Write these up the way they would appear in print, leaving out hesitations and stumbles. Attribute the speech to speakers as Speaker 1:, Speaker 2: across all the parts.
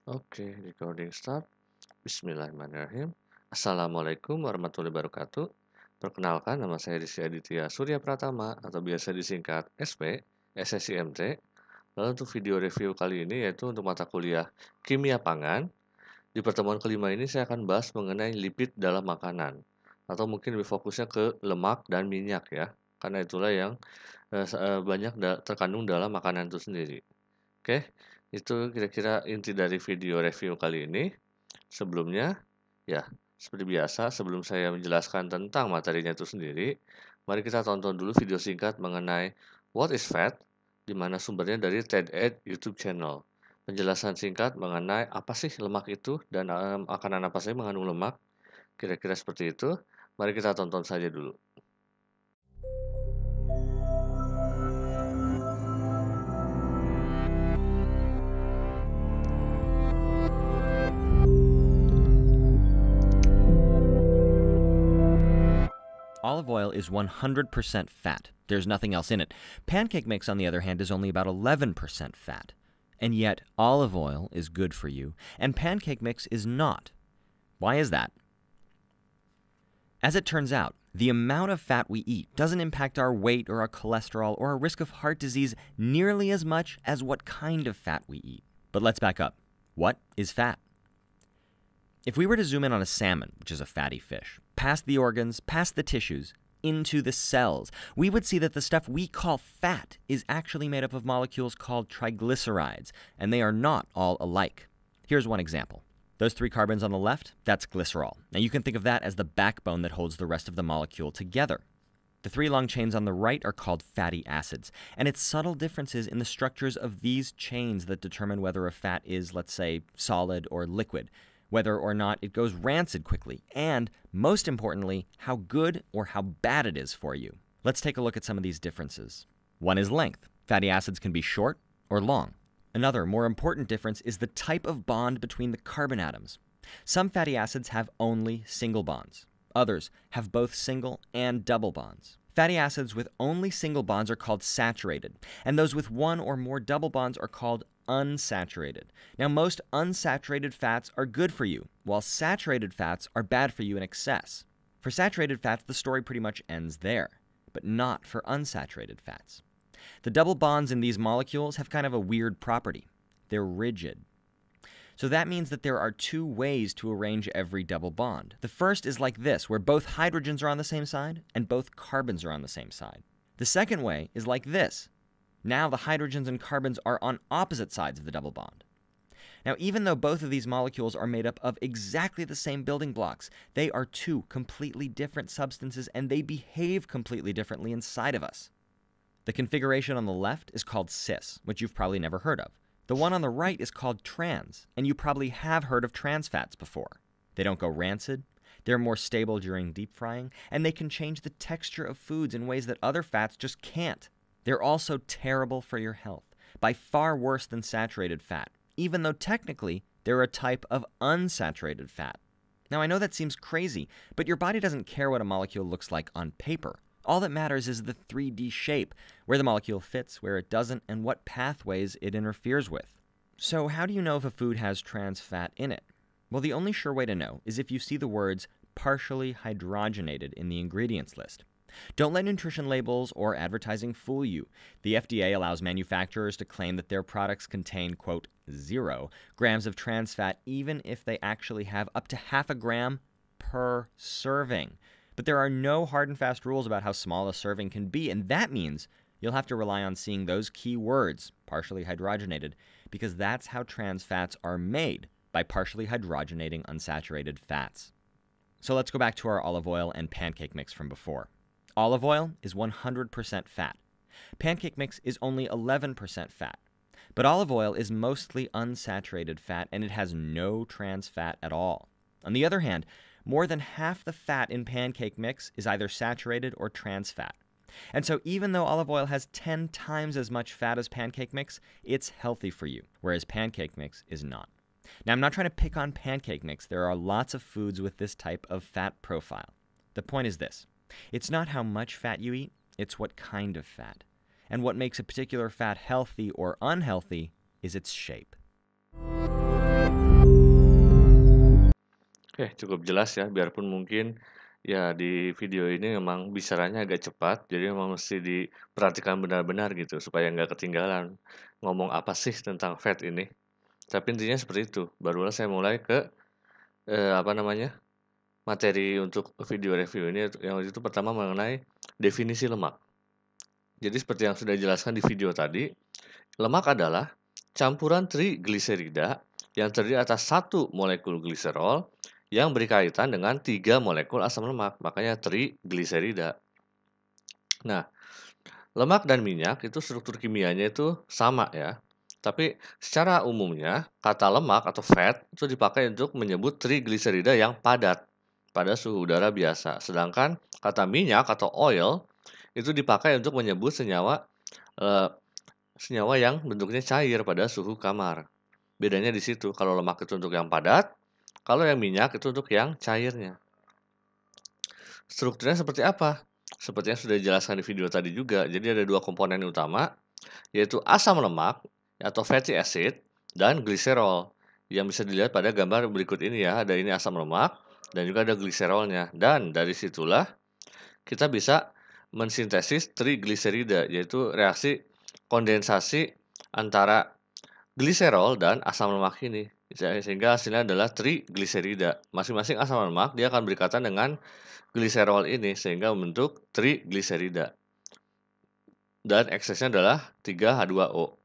Speaker 1: Oke, recording start. Bismillahirrahmanirrahim. Assalamualaikum warahmatullahi wabarakatuh. Perkenalkan, nama saya Rizky Aditya Surya Pratama atau biasa disingkat SP, SSIMT. Lalu untuk video review kali ini yaitu untuk mata kuliah Kimia Pangan. Di pertemuan kelima ini saya akan bahas mengenai lipid dalam makanan. Atau mungkin lebih fokusnya ke lemak dan minyak ya. Karena itulah yang banyak terkandung dalam makanan itu sendiri. Oke, itu kira-kira inti dari video review kali ini. Sebelumnya, ya, seperti biasa, sebelum saya menjelaskan tentang materinya itu sendiri, mari kita tonton dulu video singkat mengenai What is Fat, di mana sumbernya dari TED YouTube channel. Penjelasan singkat mengenai apa sih lemak itu dan makanan apa saja mengandung lemak, kira-kira seperti itu. Mari kita tonton saja dulu.
Speaker 2: Olive oil is 100% fat. There's nothing else in it. Pancake mix, on the other hand, is only about 11% fat. And yet, olive oil is good for you, and pancake mix is not. Why is that? As it turns out, the amount of fat we eat doesn't impact our weight or our cholesterol or our risk of heart disease nearly as much as what kind of fat we eat. But let's back up. What is fat? If we were to zoom in on a salmon, which is a fatty fish, past the organs, past the tissues, into the cells, we would see that the stuff we call fat is actually made up of molecules called triglycerides, and they are not all alike. Here's one example. Those 3 carbons on the left, that's glycerol. Now you can think of that as the backbone that holds the rest of the molecule together. The 3 long chains on the right are called fatty acids, and it's subtle differences in the structures of these chains that determine whether a fat is, let's say, solid or liquid, whether or not it goes rancid quickly, and, most importantly, how good or how bad it is for you. Let's take a look at some of these differences. One is length. Fatty acids can be short or long. Another, more important difference is the type of bond between the carbon atoms. Some fatty acids have only single bonds. Others have both single and double bonds. Fatty acids with only single bonds are called saturated, and those with one or more double bonds are called unsaturated. Now, most unsaturated fats are good for you, while saturated fats are bad for you in excess. For saturated fats, the story pretty much ends there, but not for unsaturated fats. The double bonds in these molecules have kind of a weird property. They're rigid. So that means that there are 2 ways to arrange every double bond. The first is like this, where both hydrogens are on the same side and both carbons are on the same side. The second way is like this. Now the hydrogens and carbons are on opposite sides of the double bond. Now, even though both of these molecules are made up of exactly the same building blocks, they are 2 completely different substances and they behave completely differently inside of us. The configuration on the left is called cis, which you've probably never heard of. The one on the right is called trans, and you probably have heard of trans fats before. They don't go rancid, they're more stable during deep frying, and they can change the texture of foods in ways that other fats just can't. They're also terrible for your health, by far worse than saturated fat, even though technically they're a type of unsaturated fat. Now, I know that seems crazy, but your body doesn't care what a molecule looks like on paper. All that matters is the 3D shape, where the molecule fits, where it doesn't, and what pathways it interferes with. So how do you know if a food has trans fat in it? Well, the only sure way to know is if you see the words partially hydrogenated in the ingredients list. Don't let nutrition labels or advertising fool you. The FDA allows manufacturers to claim that their products contain, quote, 0 grams of trans fat, even if they actually have up to half a gram per serving. But there are no hard and fast rules about how small a serving can be, and that means you'll have to rely on seeing those key words, partially hydrogenated, because that's how trans fats are made, by partially hydrogenating unsaturated fats. So let's go back to our olive oil and pancake mix from before. Olive oil is 100% fat. Pancake mix is only 11% fat. But olive oil is mostly unsaturated fat, and it has no trans fat at all. On the other hand, more than half the fat in pancake mix is either saturated or trans fat. And so even though olive oil has 10 times as much fat as pancake mix, it's healthy for you, whereas pancake mix is not. Now, I'm not trying to pick on pancake mix. There are lots of foods with this type of fat profile. The point is this. It's not how much fat you eat, it's what kind of fat. And what makes a particular fat healthy or unhealthy is its shape.
Speaker 1: Oke, cukup jelas ya, biarpun mungkin ya di video ini memang bicaranya agak cepat, jadi memang mesti diperhatikan benar-benar gitu supaya nggak ketinggalan ngomong apa sih tentang fat ini. Tapi intinya seperti itu. Barulah saya mulai ke apa namanya, materi untuk video review ini yang waktu itu pertama mengenai definisi lemak. Jadi seperti yang sudah dijelaskan di video tadi, lemak adalah campuran trigliserida yang terdiri atas satu molekul gliserol yang berkaitan dengan tiga molekul asam lemak, makanya trigliserida. Nah, lemak dan minyak itu struktur kimianya itu sama ya. Tapi secara umumnya kata lemak atau fat itu dipakai untuk menyebut trigliserida yang padat pada suhu udara biasa. Sedangkan kata minyak atau oil itu dipakai untuk menyebut eh, senyawa yang bentuknya cair pada suhu kamar. Bedanya di situ. Kalau lemak itu untuk yang padat, kalau yang minyak itu untuk yang cairnya. Strukturnya seperti apa? Seperti yang sudah dijelaskan di video tadi juga. Jadi ada dua komponen utama, yaitu asam lemak atau fatty acid dan gliserol. Yang bisa dilihat pada gambar berikut ini ya. Ada ini asam lemak dan juga ada gliserolnya. Dan dari situlah kita bisa mensintesis trigliserida, yaitu reaksi kondensasi antara gliserol dan asam lemak ini. Sehingga hasilnya adalah trigliserida. Masing-masing asam lemak dia akan berikatan dengan gliserol ini sehingga membentuk trigliserida. Dan eksesnya adalah 3H2O.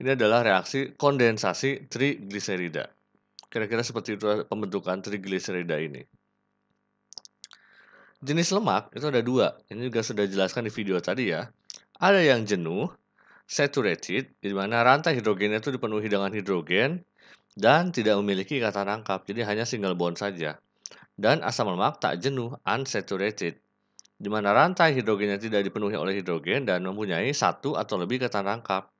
Speaker 1: Ini adalah reaksi kondensasi trigliserida. Kira-kira seperti itu pembentukan trigliserida ini. Jenis lemak itu ada dua. Ini juga sudah dijelaskan di video tadi ya. Ada yang jenuh, saturated, di mana rantai hidrogennya itu dipenuhi dengan hidrogen dan tidak memiliki ikatan rangkap, jadi hanya single bond saja. Dan asam lemak tak jenuh, unsaturated, di mana rantai hidrogennya tidak dipenuhi oleh hidrogen dan mempunyai satu atau lebih ikatan rangkap.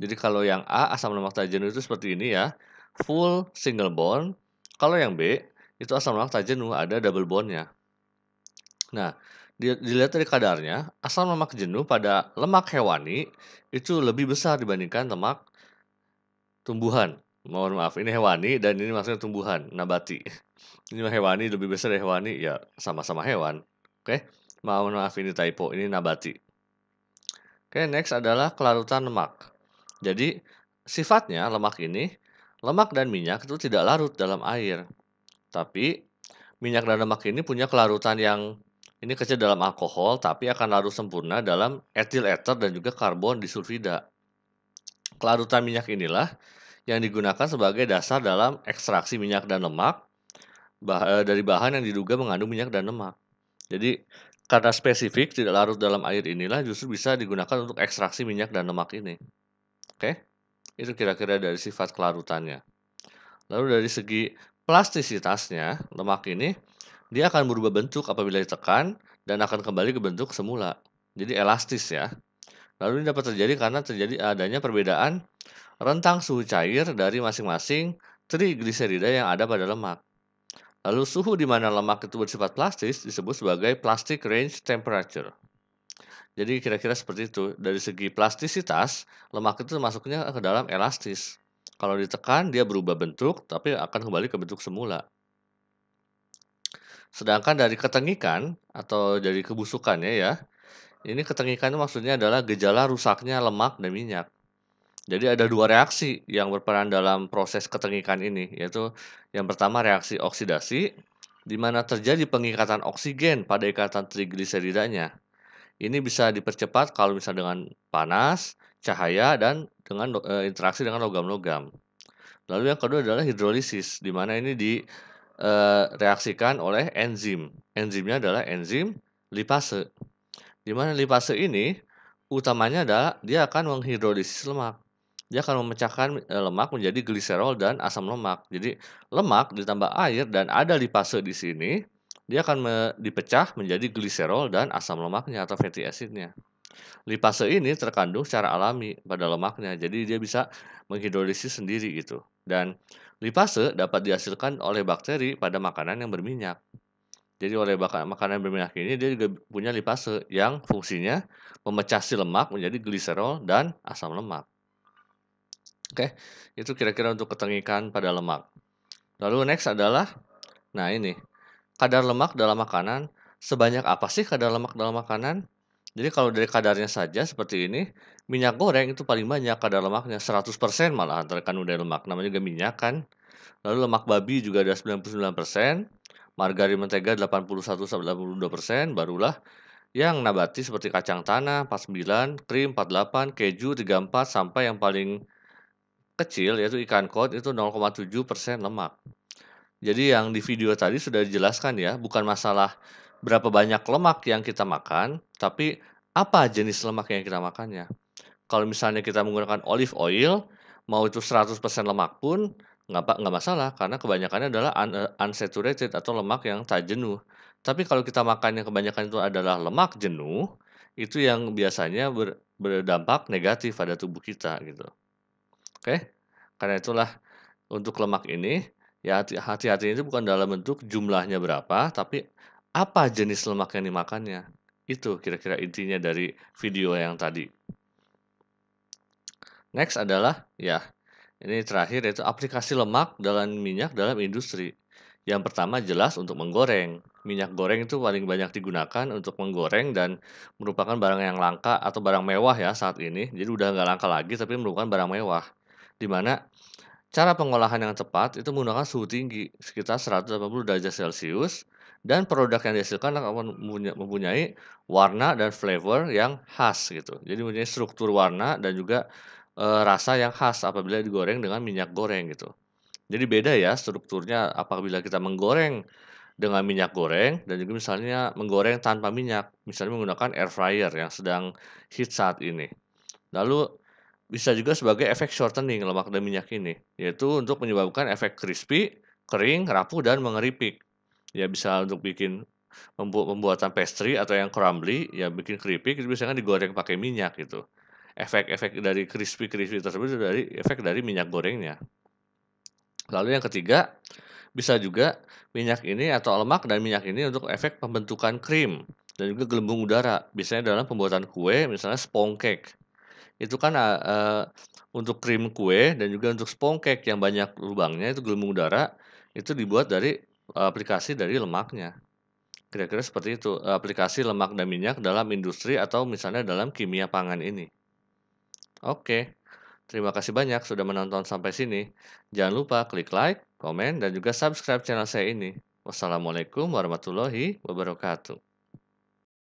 Speaker 1: Jadi kalau yang A, asam lemak tak jenuh itu seperti ini ya, full single bond. Kalau yang B, itu asam lemak tak jenuh, ada double bondnya. Nah, dilihat dari kadarnya, asam lemak jenuh pada lemak hewani itu lebih besar dibandingkan lemak tumbuhan. Mohon maaf, ini hewani dan ini maksudnya tumbuhan, nabati. Ini hewani lebih besar dari hewani, ya sama-sama hewan. Oke, mohon maaf ini typo, ini nabati. Oke, next adalah kelarutan lemak. Jadi, sifatnya lemak ini, lemak dan minyak itu tidak larut dalam air. Tapi, minyak dan lemak ini punya kelarutan yang ini kecil dalam alkohol, tapi akan larut sempurna dalam etil ether dan juga karbon disulfida. Kelarutan minyak inilah yang digunakan sebagai dasar dalam ekstraksi minyak dan lemak dari bahan yang diduga mengandung minyak dan lemak. Jadi, karena spesifik tidak larut dalam air inilah justru bisa digunakan untuk ekstraksi minyak dan lemak ini. Oke, itu kira-kira dari sifat kelarutannya. Lalu dari segi plastisitasnya, lemak ini dia akan berubah bentuk apabila ditekan dan akan kembali ke bentuk semula. Jadi elastis ya. Lalu ini dapat terjadi karena terjadi adanya perbedaan rentang suhu cair dari masing-masing trigliserida yang ada pada lemak. Lalu suhu di mana lemak itu bersifat plastis disebut sebagai plastic range temperature. Jadi kira-kira seperti itu. Dari segi plastisitas, lemak itu masuknya ke dalam elastis. Kalau ditekan dia berubah bentuk tapi akan kembali ke bentuk semula. Sedangkan dari ketengikan atau dari kebusukannya ya, ini ketengikan itu maksudnya adalah gejala rusaknya lemak dan minyak. Jadi ada dua reaksi yang berperan dalam proses ketengikan ini, yaitu yang pertama reaksi oksidasi, di mana terjadi pengikatan oksigen pada ikatan trigliseridanya. Ini bisa dipercepat kalau misalnya dengan panas, cahaya, dan dengan interaksi dengan logam-logam. Lalu yang kedua adalah hidrolisis, di mana ini direaksikan oleh enzim. Enzimnya adalah enzim lipase. Di mana lipase ini utamanya adalah dia akan menghidrolisis lemak. Dia akan memecahkan lemak menjadi gliserol dan asam lemak. Jadi lemak ditambah air dan ada lipase di sini, dia akan dipecah menjadi gliserol dan asam lemaknya atau fatty acidnya. Lipase ini terkandung secara alami pada lemaknya, jadi dia bisa menghidrolisis sendiri gitu. Dan lipase dapat dihasilkan oleh bakteri pada makanan yang berminyak. Jadi oleh makanan berminyak ini dia juga punya lipase yang fungsinya memecah si lemak menjadi gliserol dan asam lemak. Oke, itu kira-kira untuk ketengikan pada lemak. Lalu next adalah Nah ini, kadar lemak dalam makanan, sebanyak apa sih kadar lemak dalam makanan? Jadi kalau dari kadarnya saja seperti ini, minyak goreng itu paling banyak kadar lemaknya, 100% malah terkandung dari lemak, namanya juga minyak kan. Lalu lemak babi juga ada 99%, margarin mentega 81-82%, barulah yang nabati seperti kacang tanah 49, krim 48, keju 34, sampai yang paling kecil yaitu ikan kod itu 0,7% lemak. Jadi yang di video tadi sudah dijelaskan ya, bukan masalah berapa banyak lemak yang kita makan, tapi apa jenis lemak yang kita makannya. Kalau misalnya kita menggunakan olive oil, mau itu 100% lemak pun nggak masalah, karena kebanyakannya adalah unsaturated atau lemak yang tak jenuh. Tapi kalau kita makan yang kebanyakan itu adalah lemak jenuh, itu yang biasanya berdampak negatif pada tubuh kita gitu. Oke? Karena itulah untuk lemak ini, ya hati-hati itu bukan dalam bentuk jumlahnya berapa, tapi apa jenis lemak yang dimakannya. Itu kira-kira intinya dari video yang tadi. Next adalah, ya, ini terakhir yaitu aplikasi lemak dalam minyak dalam industri. Yang pertama jelas untuk menggoreng. Minyak goreng itu paling banyak digunakan untuk menggoreng dan merupakan barang yang langka atau barang mewah ya saat ini. Jadi udah nggak langka lagi tapi merupakan barang mewah. Di mana cara pengolahan yang tepat itu menggunakan suhu tinggi, sekitar 180 derajat Celcius, dan produk yang dihasilkan akan mempunyai warna dan flavor yang khas gitu. Jadi mempunyai struktur warna dan juga rasa yang khas apabila digoreng dengan minyak goreng gitu. Jadi beda ya strukturnya apabila kita menggoreng dengan minyak goreng dan juga misalnya menggoreng tanpa minyak, misalnya menggunakan air fryer yang sedang hit saat ini. Lalu bisa juga sebagai efek shortening lemak dan minyak ini, yaitu untuk menyebabkan efek crispy, kering, rapuh, dan mengeripik. Ya bisa untuk bikin pembuatan pastry atau yang crumbly, ya bikin keripik itu biasanya kan digoreng pakai minyak gitu. Efek-efek dari crispy-crispy tersebut itu dari efek dari minyak gorengnya. Lalu yang ketiga, bisa juga minyak ini atau lemak dan minyak ini untuk efek pembentukan krim dan juga gelembung udara, biasanya dalam pembuatan kue, misalnya sponge cake. Itu kan, untuk krim kue dan juga untuk sponge cake yang banyak lubangnya itu gelembung udara, itu dibuat dari aplikasi dari lemaknya. Kira-kira seperti itu, aplikasi lemak dan minyak dalam industri atau misalnya dalam kimia pangan ini. Oke, terima kasih banyak sudah menonton sampai sini. Jangan lupa klik like, komen, dan juga subscribe channel saya ini. Wassalamualaikum warahmatullahi wabarakatuh.